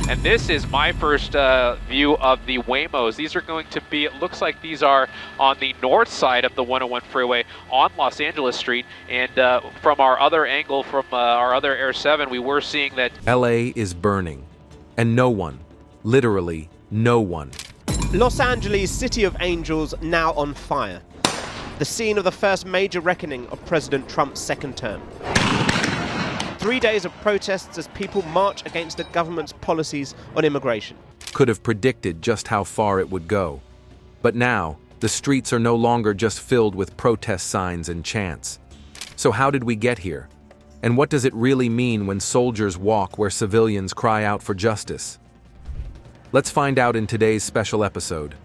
And this is my first view of the Waymos. These are going to be, it looks like these are on the north side of the 101 freeway on Los Angeles Street. And from our other angle, from our other Air 7, we were seeing that LA is burning, and no one, literally no one. Los Angeles, City of Angels, now on fire. The scene of the first major reckoning of President Trump's second term. 3 days of protests as people march against the government's policies on immigration. Could have predicted just how far it would go. But now, the streets are no longer just filled with protest signs and chants. So how did we get here? And what does it really mean when soldiers walk where civilians cry out for justice? Let's find out in today's special episode.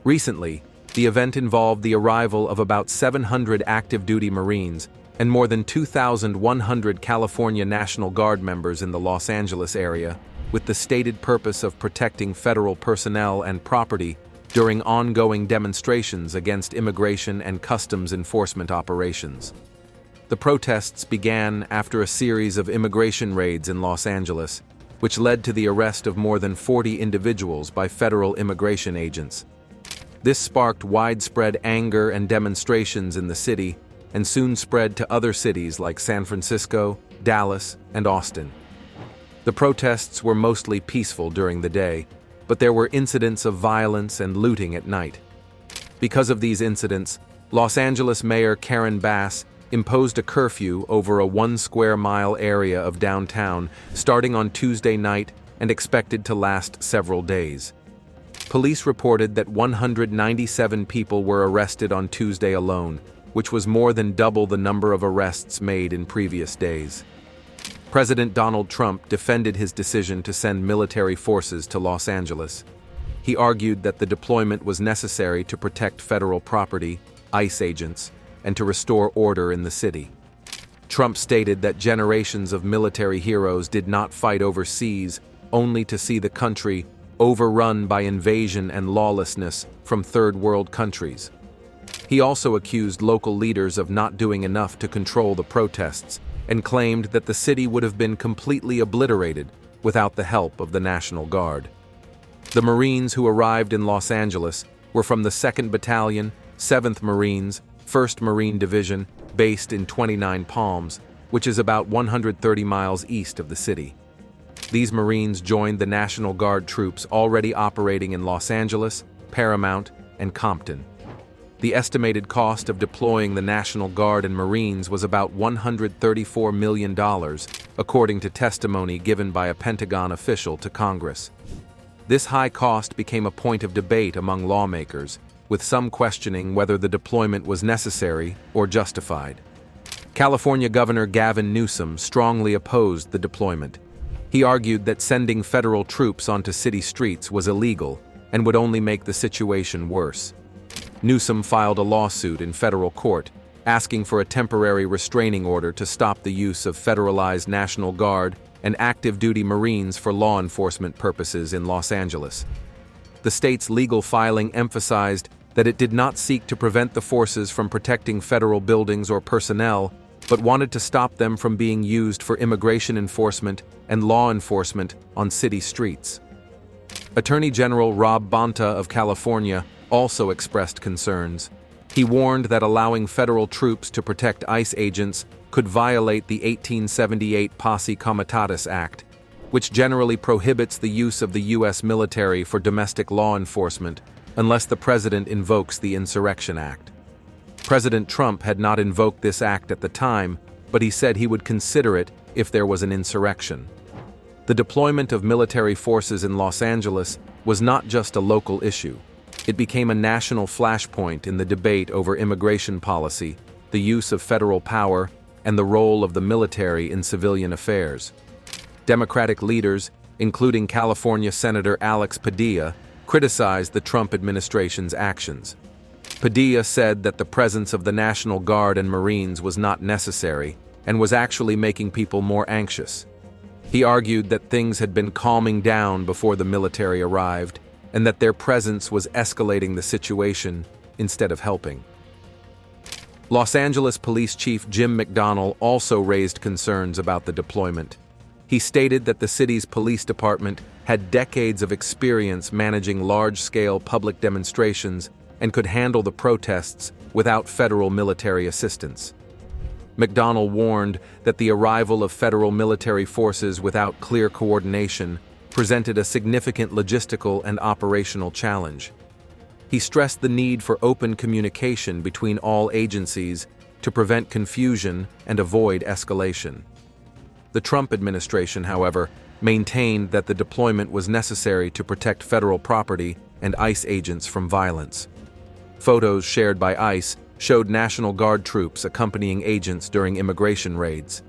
Recently, the event involved the arrival of about 700 active-duty Marines and more than 2,100 California National Guard members in the Los Angeles area, with the stated purpose of protecting federal personnel and property during ongoing demonstrations against immigration and customs enforcement operations. The protests began after a series of immigration raids in Los Angeles, which led to the arrest of more than 40 individuals by federal immigration agents. This sparked widespread anger and demonstrations in the city, and soon spread to other cities like San Francisco, Dallas, and Austin. The protests were mostly peaceful during the day, but there were incidents of violence and looting at night. Because of these incidents, Los Angeles Mayor Karen Bass imposed a curfew over a 1 square mile area of downtown starting on Tuesday night and expected to last several days. Police reported that 197 people were arrested on Tuesday alone, which was more than double the number of arrests made in previous days. President Donald Trump defended his decision to send military forces to Los Angeles. He argued that the deployment was necessary to protect federal property, ICE agents, and to restore order in the city. Trump stated that generations of military heroes did not fight overseas only to see the country overrun by invasion and lawlessness from third world countries. He also accused local leaders of not doing enough to control the protests and claimed that the city would have been completely obliterated without the help of the National Guard. The Marines who arrived in Los Angeles were from the 2nd Battalion, 7th Marines, 1st Marine Division, based in 29 Palms, which is about 130 miles east of the city. These Marines joined the National Guard troops already operating in Los Angeles, Paramount, and Compton. The estimated cost of deploying the National Guard and Marines was about $134 million, according to testimony given by a Pentagon official to Congress. This high cost became a point of debate among lawmakers, with some questioning whether the deployment was necessary or justified. California Governor Gavin Newsom strongly opposed the deployment. He argued that sending federal troops onto city streets was illegal and would only make the situation worse. Newsom filed a lawsuit in federal court, asking for a temporary restraining order to stop the use of federalized National Guard and active-duty Marines for law enforcement purposes in Los Angeles. The state's legal filing emphasized that it did not seek to prevent the forces from protecting federal buildings or personnel, but wanted to stop them from being used for immigration enforcement and law enforcement on city streets. Attorney General Rob Bonta of California also expressed concerns. He warned that allowing federal troops to protect ICE agents could violate the 1878 Posse Comitatus Act, which generally prohibits the use of the U.S. military for domestic law enforcement unless the president invokes the Insurrection Act. President Trump had not invoked this act at the time, but he said he would consider it if there was an insurrection. The deployment of military forces in Los Angeles was not just a local issue. It became a national flashpoint in the debate over immigration policy, the use of federal power, and the role of the military in civilian affairs. Democratic leaders, including California Senator Alex Padilla, criticized the Trump administration's actions. Padilla said that the presence of the National Guard and Marines was not necessary and was actually making people more anxious. He argued that things had been calming down before the military arrived, and that their presence was escalating the situation instead of helping. Los Angeles Police Chief Jim McDonnell also raised concerns about the deployment. He stated that the city's police department had decades of experience managing large-scale public demonstrations and could handle the protests without federal military assistance. McDonnell warned that the arrival of federal military forces without clear coordination presented a significant logistical and operational challenge. He stressed the need for open communication between all agencies to prevent confusion and avoid escalation. The Trump administration, however, maintained that the deployment was necessary to protect federal property and ICE agents from violence. Photos shared by ICE showed National Guard troops accompanying agents during immigration raids.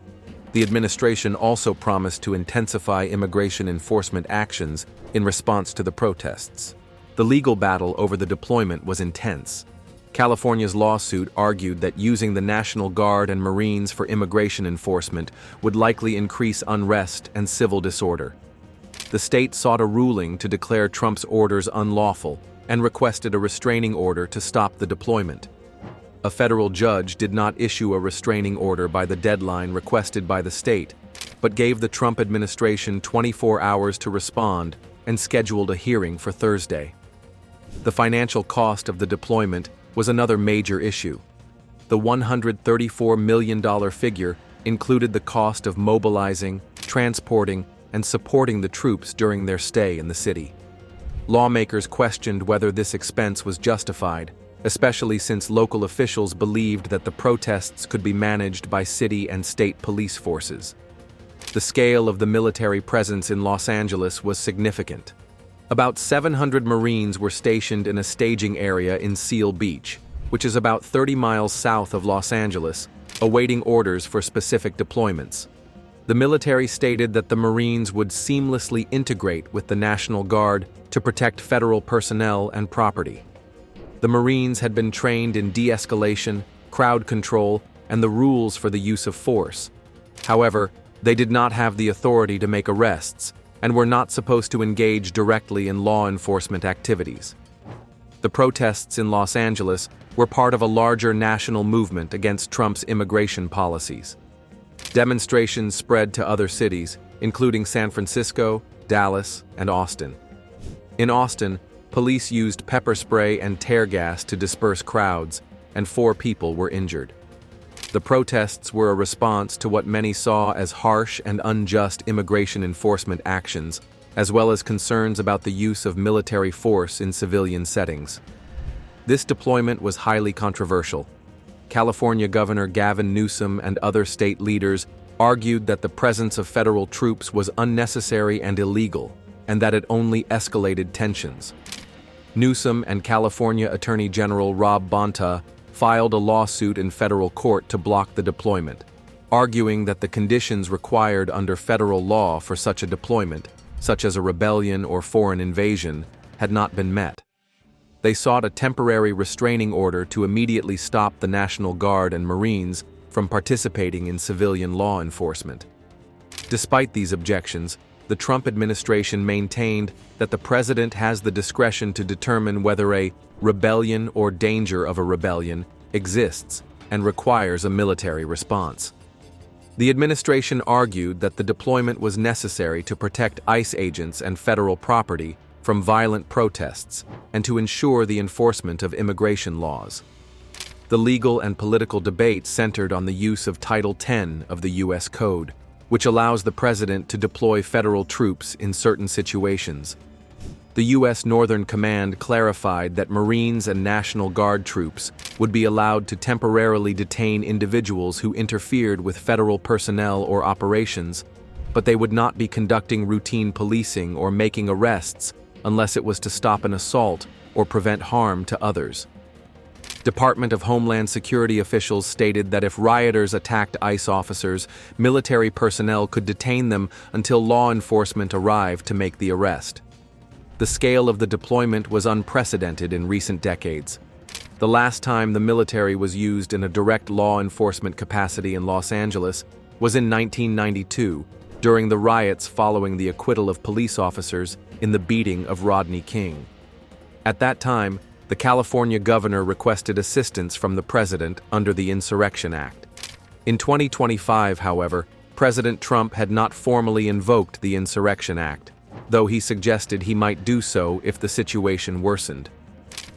The administration also promised to intensify immigration enforcement actions in response to the protests. The legal battle over the deployment was intense. California's lawsuit argued that using the National Guard and Marines for immigration enforcement would likely increase unrest and civil disorder. The state sought a ruling to declare Trump's orders unlawful and requested a restraining order to stop the deployment. A federal judge did not issue a restraining order by the deadline requested by the state, but gave the Trump administration 24 hours to respond and scheduled a hearing for Thursday. The financial cost of the deployment was another major issue. The $134 million figure included the cost of mobilizing, transporting, and supporting the troops during their stay in the city. Lawmakers questioned whether this expense was justified, especially since local officials believed that the protests could be managed by city and state police forces. The scale of the military presence in Los Angeles was significant. About 700 Marines were stationed in a staging area in Seal Beach, which is about 30 miles south of Los Angeles, awaiting orders for specific deployments. The military stated that the Marines would seamlessly integrate with the National Guard to protect federal personnel and property. The Marines had been trained in de-escalation, crowd control, and the rules for the use of force. However, they did not have the authority to make arrests and were not supposed to engage directly in law enforcement activities. The protests in Los Angeles were part of a larger national movement against Trump's immigration policies. Demonstrations spread to other cities, including San Francisco, Dallas, and Austin. In Austin, police used pepper spray and tear gas to disperse crowds, and 4 people were injured. The protests were a response to what many saw as harsh and unjust immigration enforcement actions, as well as concerns about the use of military force in civilian settings. This deployment was highly controversial. California Governor Gavin Newsom and other state leaders argued that the presence of federal troops was unnecessary and illegal, and that it only escalated tensions. Newsom and California Attorney General Rob Bonta filed a lawsuit in federal court to block the deployment, arguing that the conditions required under federal law for such a deployment, such as a rebellion or foreign invasion, had not been met. They sought a temporary restraining order to immediately stop the National Guard and Marines from participating in civilian law enforcement. Despite these objections, the Trump administration maintained that the president has the discretion to determine whether a rebellion or danger of a rebellion exists and requires a military response. The administration argued that the deployment was necessary to protect ICE agents and federal property from violent protests and to ensure the enforcement of immigration laws. The legal and political debate centered on the use of Title 10 of the U.S. Code, which allows the president to deploy federal troops in certain situations. The U.S. Northern Command clarified that Marines and National Guard troops would be allowed to temporarily detain individuals who interfered with federal personnel or operations, but they would not be conducting routine policing or making arrests unless it was to stop an assault or prevent harm to others. Department of Homeland Security officials stated that if rioters attacked ICE officers, military personnel could detain them until law enforcement arrived to make the arrest. The scale of the deployment was unprecedented in recent decades. The last time the military was used in a direct law enforcement capacity in Los Angeles was in 1992, during the riots following the acquittal of police officers in the beating of Rodney King. At that time, the California governor requested assistance from the president under the Insurrection Act. In 2025, however, President Trump had not formally invoked the Insurrection Act, though he suggested he might do so if the situation worsened.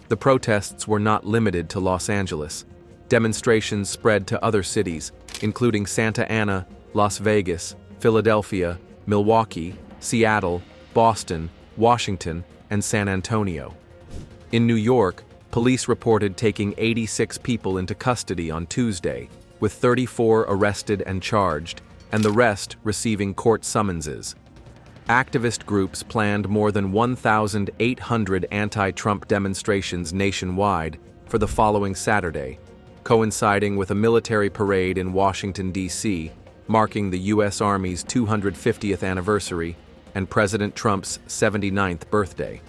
The protests were not limited to Los Angeles. Demonstrations spread to other cities, including Santa Ana, Las Vegas, Philadelphia, Milwaukee, Seattle, Boston, Washington, and San Antonio. In New York, police reported taking 86 people into custody on Tuesday, with 34 arrested and charged, and the rest receiving court summonses. Activist groups planned more than 1,800 anti-Trump demonstrations nationwide for the following Saturday, coinciding with a military parade in Washington, D.C., marking the U.S. Army's 250th anniversary and President Trump's 79th birthday.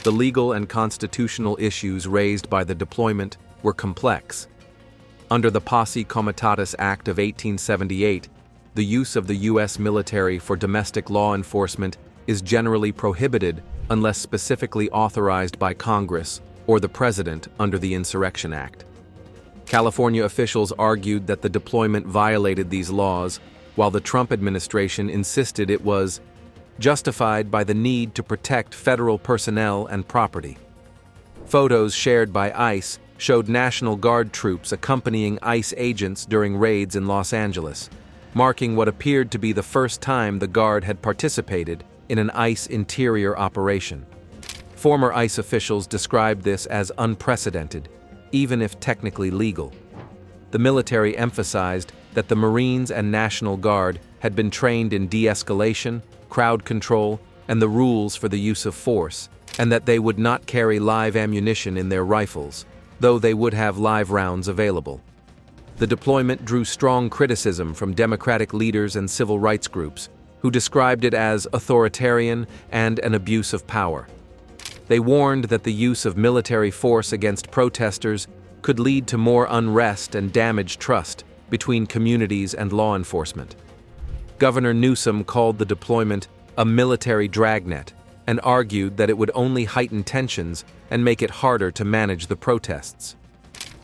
The legal and constitutional issues raised by the deployment were complex. Under the Posse Comitatus Act of 1878, the use of the U.S. military for domestic law enforcement is generally prohibited unless specifically authorized by Congress or the President under the Insurrection Act. California officials argued that the deployment violated these laws, while the Trump administration insisted it was justified by the need to protect federal personnel and property. Photos shared by ICE showed National Guard troops accompanying ICE agents during raids in Los Angeles, marking what appeared to be the first time the Guard had participated in an ICE interior operation. Former ICE officials described this as unprecedented, even if technically legal. The military emphasized that the Marines and National Guard had been trained in de-escalation, crowd control, and the rules for the use of force, and that they would not carry live ammunition in their rifles, though they would have live rounds available. The deployment drew strong criticism from Democratic leaders and civil rights groups, who described it as authoritarian and an abuse of power. They warned that the use of military force against protesters could lead to more unrest and damage trust between communities and law enforcement. Governor Newsom called the deployment a military dragnet and argued that it would only heighten tensions and make it harder to manage the protests.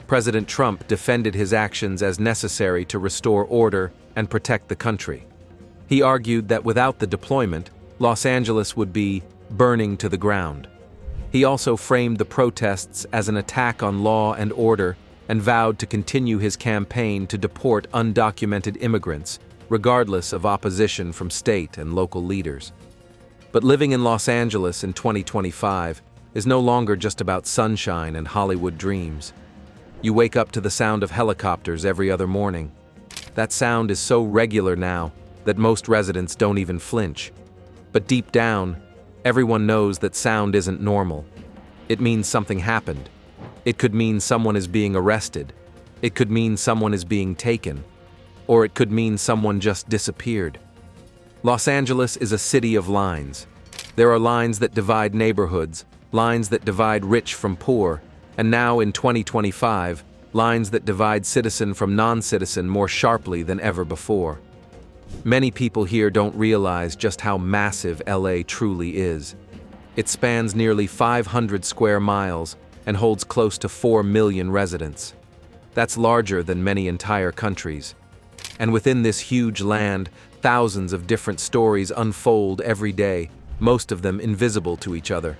President Trump defended his actions as necessary to restore order and protect the country. He argued that without the deployment, Los Angeles would be burning to the ground. He also framed the protests as an attack on law and order and vowed to continue his campaign to deport undocumented immigrants, regardless of opposition from state and local leaders. But living in Los Angeles in 2025 is no longer just about sunshine and Hollywood dreams. You wake up to the sound of helicopters every other morning. That sound is so regular now that most residents don't even flinch. But deep down, everyone knows that sound isn't normal. It means something happened. It could mean someone is being arrested. It could mean someone is being taken. Or it could mean someone just disappeared. Los Angeles is a city of lines. There are lines that divide neighborhoods, lines that divide rich from poor, and now in 2025, lines that divide citizen from non-citizen more sharply than ever before. Many people here don't realize just how massive LA truly is. It spans nearly 500 square miles and holds close to 4 million residents. That's larger than many entire countries. And within this huge land, thousands of different stories unfold every day, most of them invisible to each other.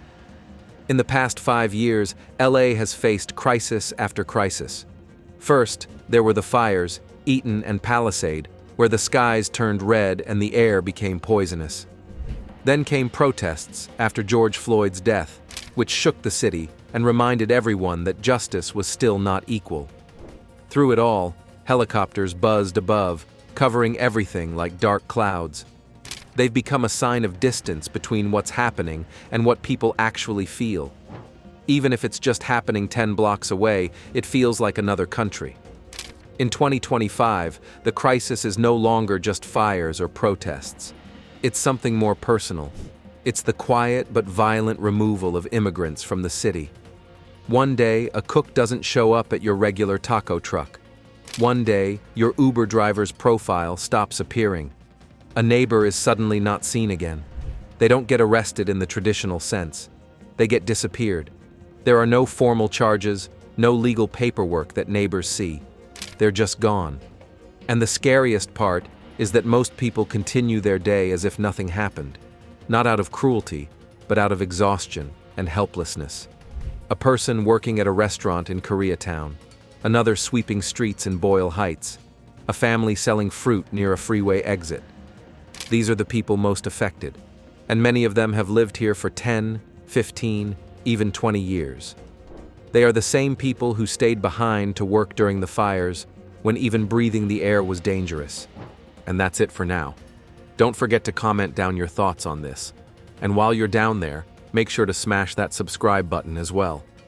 In the past 5 years, LA has faced crisis after crisis. First, there were the fires, Eaton and Palisade, where the skies turned red and the air became poisonous. Then came protests after George Floyd's death, which shook the city and reminded everyone that justice was still not equal. Through it all, helicopters buzzed above, covering everything like dark clouds. They've become a sign of distance between what's happening and what people actually feel. Even if it's just happening 10 blocks away, it feels like another country. In 2025, the crisis is no longer just fires or protests. It's something more personal. It's the quiet but violent removal of immigrants from the city. One day, a cook doesn't show up at your regular taco truck. One day, your Uber driver's profile stops appearing. A neighbor is suddenly not seen again. They don't get arrested in the traditional sense. They get disappeared. There are no formal charges, no legal paperwork that neighbors see. They're just gone. And the scariest part is that most people continue their day as if nothing happened, not out of cruelty, but out of exhaustion and helplessness. A person working at a restaurant in Koreatown, another sweeping streets in Boyle Heights, a family selling fruit near a freeway exit. These are the people most affected, and many of them have lived here for 10, 15, even 20 years. They are the same people who stayed behind to work during the fires when even breathing the air was dangerous. And that's it for now. Don't forget to comment down your thoughts on this. And while you're down there, make sure to smash that subscribe button as well.